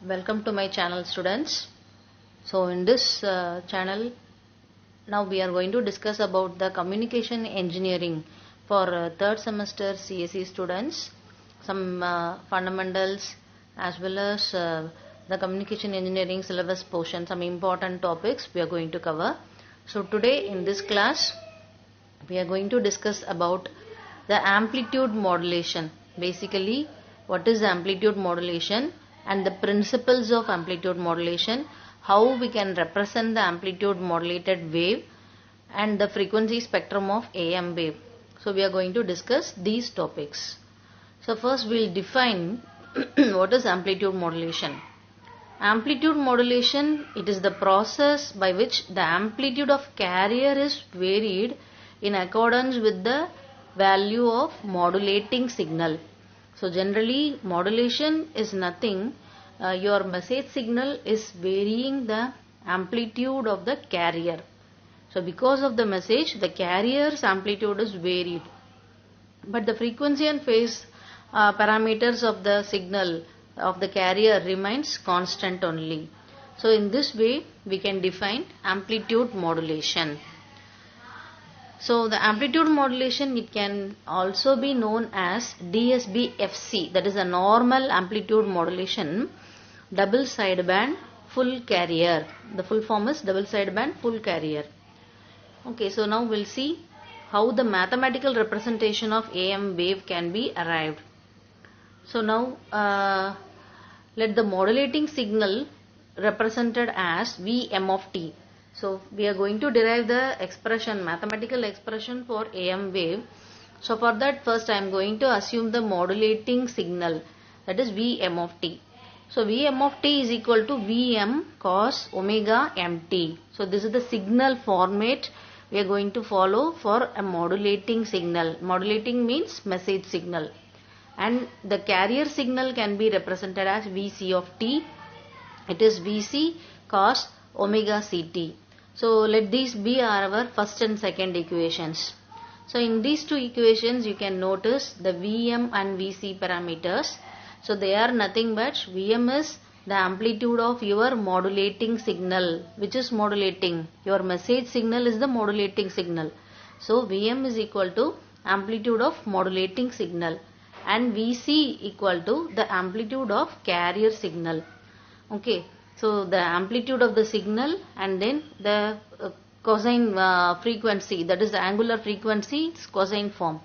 Welcome to my channel, students. So in this channel, now we are going to discuss about the communication engineering for third semester CSE students, some fundamentals as well as the communication engineering syllabus portion, some important topics we are going to cover. So today in this class we are going to discuss about the amplitude modulation. Basically, what is amplitude modulation and the principles of amplitude modulation, how we can represent the amplitude modulated wave and the frequency spectrum of AM wave. So we are going to discuss these topics. So first we will define what is amplitude modulation. Amplitude modulation, it is the process by which the amplitude of carrier is varied in accordance with the value of modulating signal. So generally modulation is nothing, your message signal is varying the amplitude of the carrier. So because of the message, the carrier's amplitude is varied, but the frequency and phase parameters of the signal of the carrier remains constant only. So in this way we can define amplitude modulation. So the amplitude modulation, it can also be known as DSB-FC, that is a normal amplitude modulation, double sideband full carrier. The full form is double sideband full carrier. Okay, so now we'll see how the mathematical representation of AM wave can be arrived. So now let the modulating signal represented as Vm of t. So we are going to derive the expression, mathematical expression for AM wave. So for that, first I am going to assume the modulating signal, that is Vm of t. So Vm of t is equal to Vm cos omega mt. So this is the signal format we are going to follow for a modulating signal. Modulating means message signal. And the carrier signal can be represented as Vc of t. It is Vc cos omega ct. So let these be our first and second equations. So in these two equations you can notice the Vm and Vc parameters. So they are nothing but Vm is the amplitude of your modulating signal. Which is modulating? Your message signal is the modulating signal. So Vm is equal to amplitude of modulating signal and Vc equal to the amplitude of carrier signal. Okay. So the amplitude of the signal and then the cosine frequency, that is the angular frequency, its cosine form.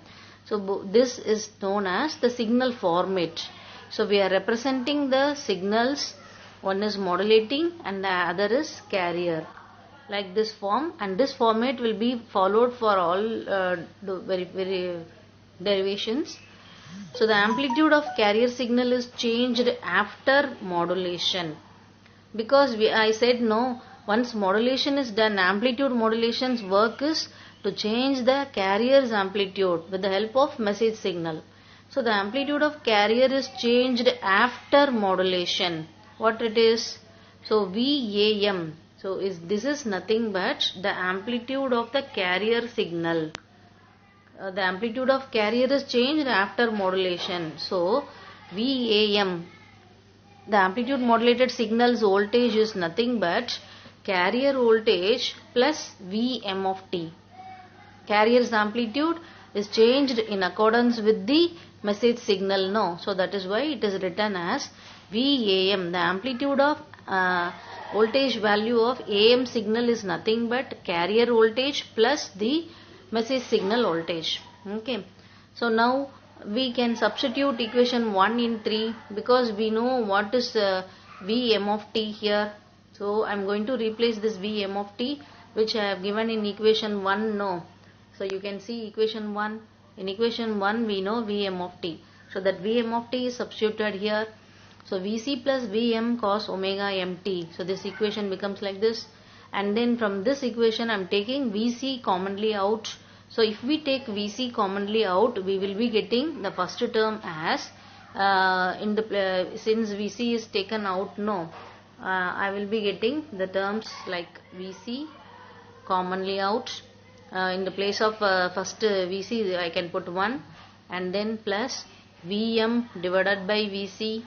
So this is known as the signal format. So we are representing the signals, one is modulating and the other is carrier, like this form, and this format will be followed for all very derivations. So the amplitude of carrier signal is changed after modulation. Because I said no, once modulation is done, amplitude modulation's work is to change the carrier's amplitude with the help of message signal. So the amplitude of carrier is changed after modulation. What it is? So VAM. So this is nothing but the amplitude of the carrier signal. The amplitude of carrier is changed after modulation. So VAM. The amplitude modulated signal's voltage is nothing but carrier voltage plus Vm of t. Carrier's amplitude is changed in accordance with the message signal, no. So that is why it is written as VAM. The amplitude of voltage value of AM signal is nothing but carrier voltage plus the message signal voltage. Okay. So now we can substitute equation 1 in 3 because we know what is Vm of t here. So I am going to replace this Vm of t which I have given in equation 1, no. So you can see equation 1. In equation 1 we know Vm of t. So that Vm of t is substituted here. So Vc plus Vm cos omega mt. So this equation becomes like this. And then from this equation I am taking Vc commonly out. So if we take Vc commonly out, we will be getting the first term as since Vc is taken out, no, I will be getting the terms like Vc commonly out. In the place of first Vc I can put 1 and then plus Vm divided by Vc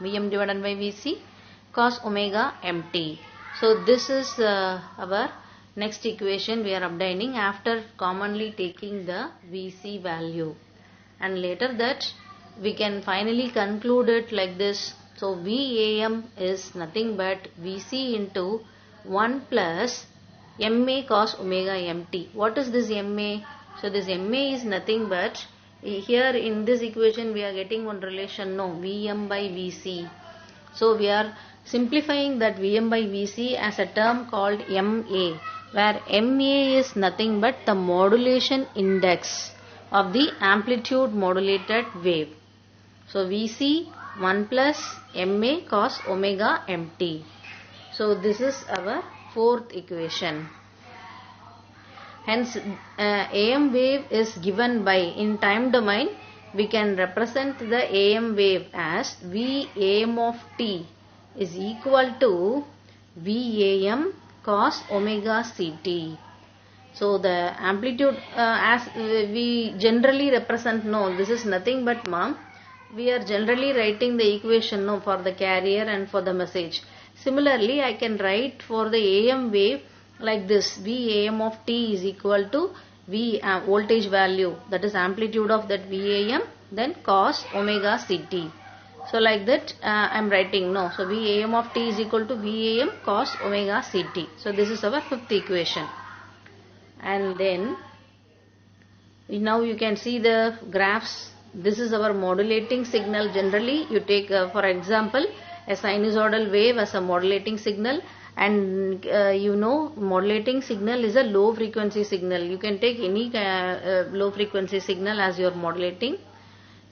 Vm divided by Vc cos omega mt. So this is our next equation we are obtaining after commonly taking the Vc value, and later that we can finally conclude it like this. So Vam is nothing but Vc into 1 plus Ma cos omega mt. What is this Ma? So this Ma is nothing but, here in this equation we are getting one relation, no, Vm by Vc. So we are simplifying that Vm by Vc as a term called Ma, where Ma is nothing but the modulation index of the amplitude modulated wave. So Vc 1 plus Ma cos omega mt. So this is our fourth equation. Hence Am wave is given by, in time domain we can represent the Am wave as Vam of t is equal to Vam cos omega ct. So the amplitude as we generally represent, no, this is nothing but we are generally writing the equation, no, for the carrier and for the message. Similarly, I can write for the Am wave like this: Vam of t is equal to V voltage value, that is amplitude of that Vam, then cos omega ct. So like that I am writing, no. So Vam of t is equal to Vam cos omega ct. So this is our fifth equation. And then now you can see the graphs. This is our modulating signal. Generally you take for example a sinusoidal wave as a modulating signal, and modulating signal is a low frequency signal. You can take any low frequency signal as your modulating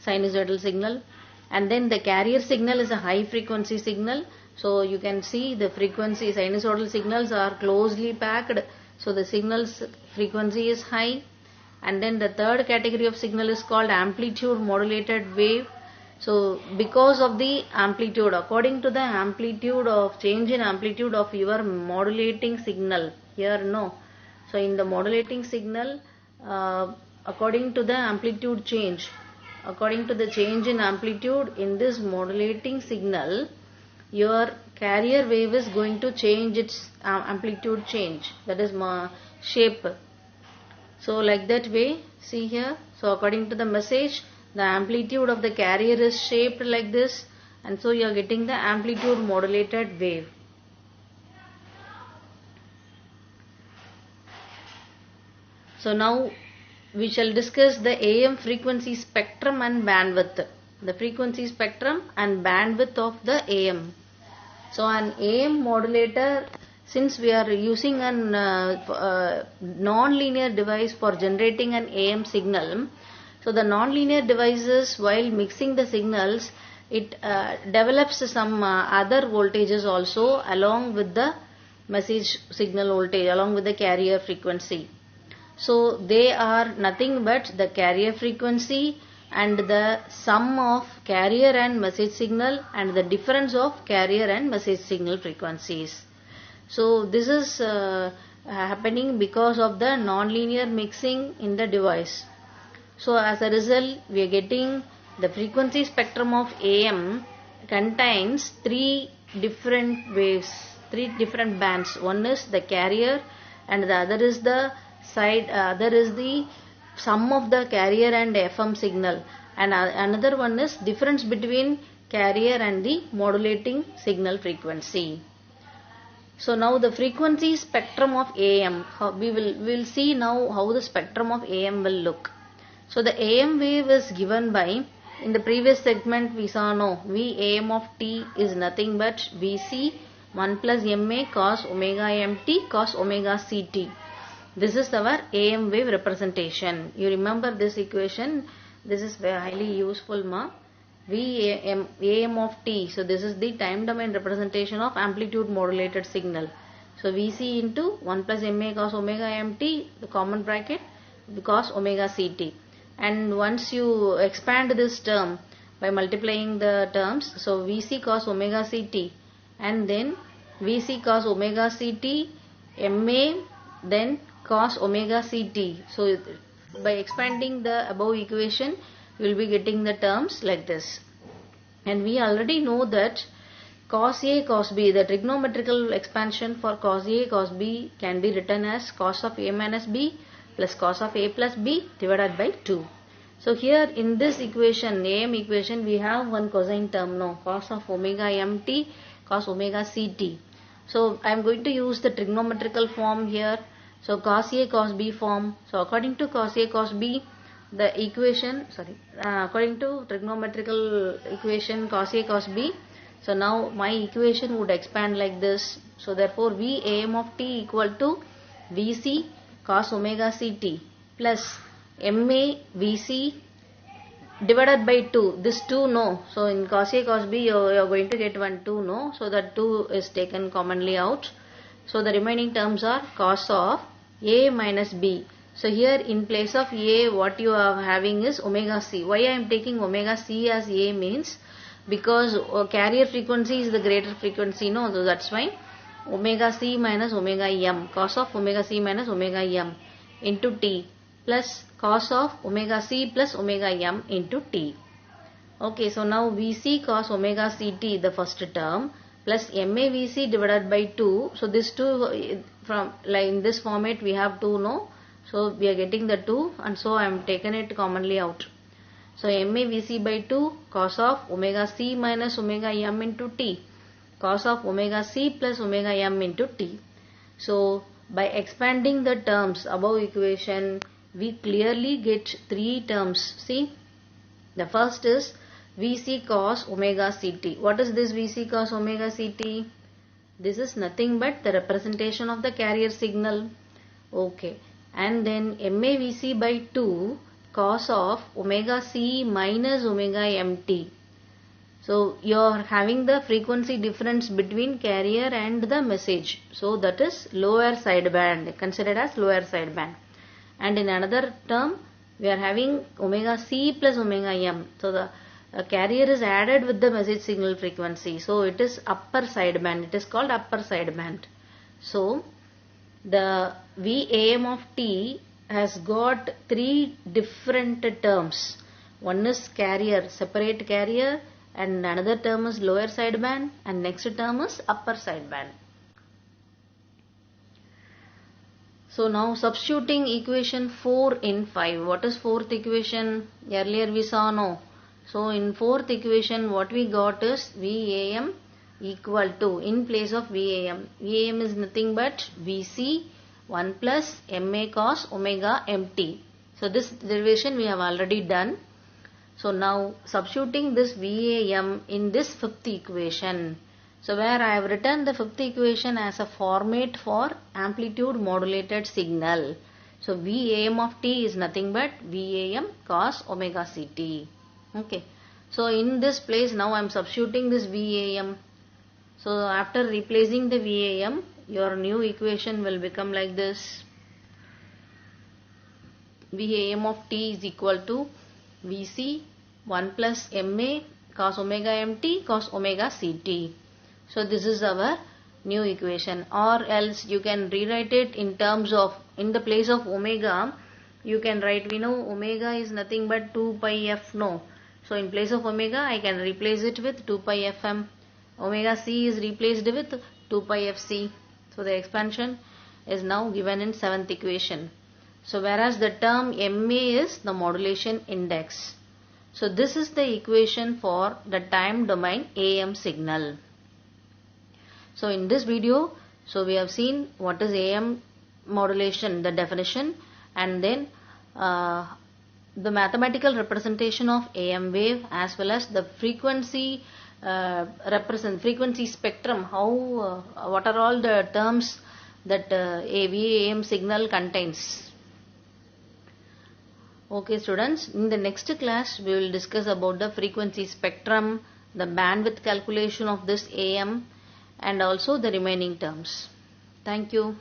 sinusoidal signal, and then the carrier signal is a high frequency signal. So you can see the frequency, sinusoidal signals are closely packed, so the signal's frequency is high. And then the third category of signal is called amplitude modulated wave. So because of the amplitude, according to the amplitude of change in amplitude of your modulating signal, here no. So in the modulating signal, according to the amplitude change, according to the change in amplitude in this modulating signal, your carrier wave is going to change its amplitude change, that is shape. So like that way, see here. So according to the message, the amplitude of the carrier is shaped like this, and so you are getting the amplitude modulated wave. So now we shall discuss the Am frequency spectrum and bandwidth. The frequency spectrum and bandwidth of the Am. So an Am modulator, since we are using an non-linear device for generating an Am signal, so the non-linear devices, while mixing the signals, it develops some other voltages also along with the message signal voltage, along with the carrier frequency. So they are nothing but the carrier frequency and the sum of carrier and message signal and the difference of carrier and message signal frequencies. So this is happening because of the non-linear mixing in the device. So as a result, we are getting the frequency spectrum of Am contains three different waves, three different bands. One is the carrier, and the other is the other is the sum of the carrier and FM signal, and another one is difference between carrier and the modulating signal frequency. So now the frequency spectrum of Am, we will see now how the spectrum of Am will look. So the Am wave is given by, in the previous segment we saw, no, Vam of t is nothing but Vc 1 plus Ma cos omega mt cos omega ct. This is our Am wave representation. You remember this equation. This is very highly useful, Am of t. So this is the time domain representation of amplitude modulated signal. So Vc into 1 plus Ma cos omega mt, the common bracket, cos omega ct. And once you expand this term by multiplying the terms, so Vc cos omega ct, and then Vc cos omega ct, Ma, then cos omega ct. So by expanding the above equation, you will be getting the terms like this. And we already know that cos A cos B, the trigonometrical expansion for cos A cos B can be written as cos of A minus B plus cos of A plus B divided by 2. So here in this equation, AM equation, we have one cosine term now, cos of omega mt cos omega ct. So I am going to use the trigonometrical form here. So cos A cos B form. So according to cos A cos B, the equation, according to trigonometrical equation cos A cos B, so now my equation would expand like this. So therefore V AM of t equal to Vc cos omega ct plus MA Vc divided by 2. This 2 no. So in cos A cos B you are going to get one 2 no. So that 2 is taken commonly out. So the remaining terms are cos of A minus B. So here in place of A, what you are having is omega c. Why I am taking omega c as A means because carrier frequency is the greater frequency, no? So that's why omega c minus omega m, cos of omega c minus omega m into t plus cos of omega c plus omega m into t. Okay, so now Vc cos omega ct, the first term, plus ma Vc divided by 2. So this 2 from like in this format we have 2 no. So we are getting the 2 and so I am taken it commonly out. So ma Vc by 2 cos of omega c minus omega m into t, cos of omega c plus omega m into t. So by expanding the terms above equation, we clearly get 3 terms. See, the first is Vc cos omega ct. What is this Vc cos omega ct? This is nothing but the representation of the carrier signal. Okay. And then ma Vc by 2 cos of omega c minus omega mt. So you are having the frequency difference between carrier and the message. So that is lower sideband, considered as lower sideband. And in another term, we are having omega c plus omega m. So the carrier is added with the message signal frequency. So it is upper sideband. It is called upper sideband. So the VAM of t has got 3 different terms. One is carrier, separate carrier, and another term is lower sideband, and next term is upper sideband. So now substituting equation 4 in 5. What is fourth equation? Earlier we saw no. So in fourth equation what we got is VAM equal to, in place of VAM, VAM is nothing but Vc 1 plus Ma cos omega mt. So this derivation we have already done. So now substituting this VAM in this fifth equation. So where I have written the fifth equation as a format for amplitude modulated signal. So VAM of t is nothing but VAM cos omega ct. Okay. So in this place now I am substituting this VAM. So after replacing the VAM, your new equation will become like this. VAM of t is equal to Vc 1 plus Ma cos omega mt cos omega ct. So this is our new equation, or else you can rewrite it in terms of, in the place of omega, you can write, we know omega is nothing but 2 pi f no. So in place of omega I can replace it with 2 pi fm. Omega c is replaced with 2 pi fc. So the expansion is now given in 7th equation. So whereas the term Ma is the modulation index. So this is the equation for the time domain AM signal. So in this video, so we have seen what is AM modulation, the definition, and then the mathematical representation of AM wave, as well as the frequency frequency spectrum, how what are all the terms that AM signal contains. Okay students, in the next class we will discuss about the frequency spectrum, the bandwidth calculation of this AM, and also the remaining terms. Thank you.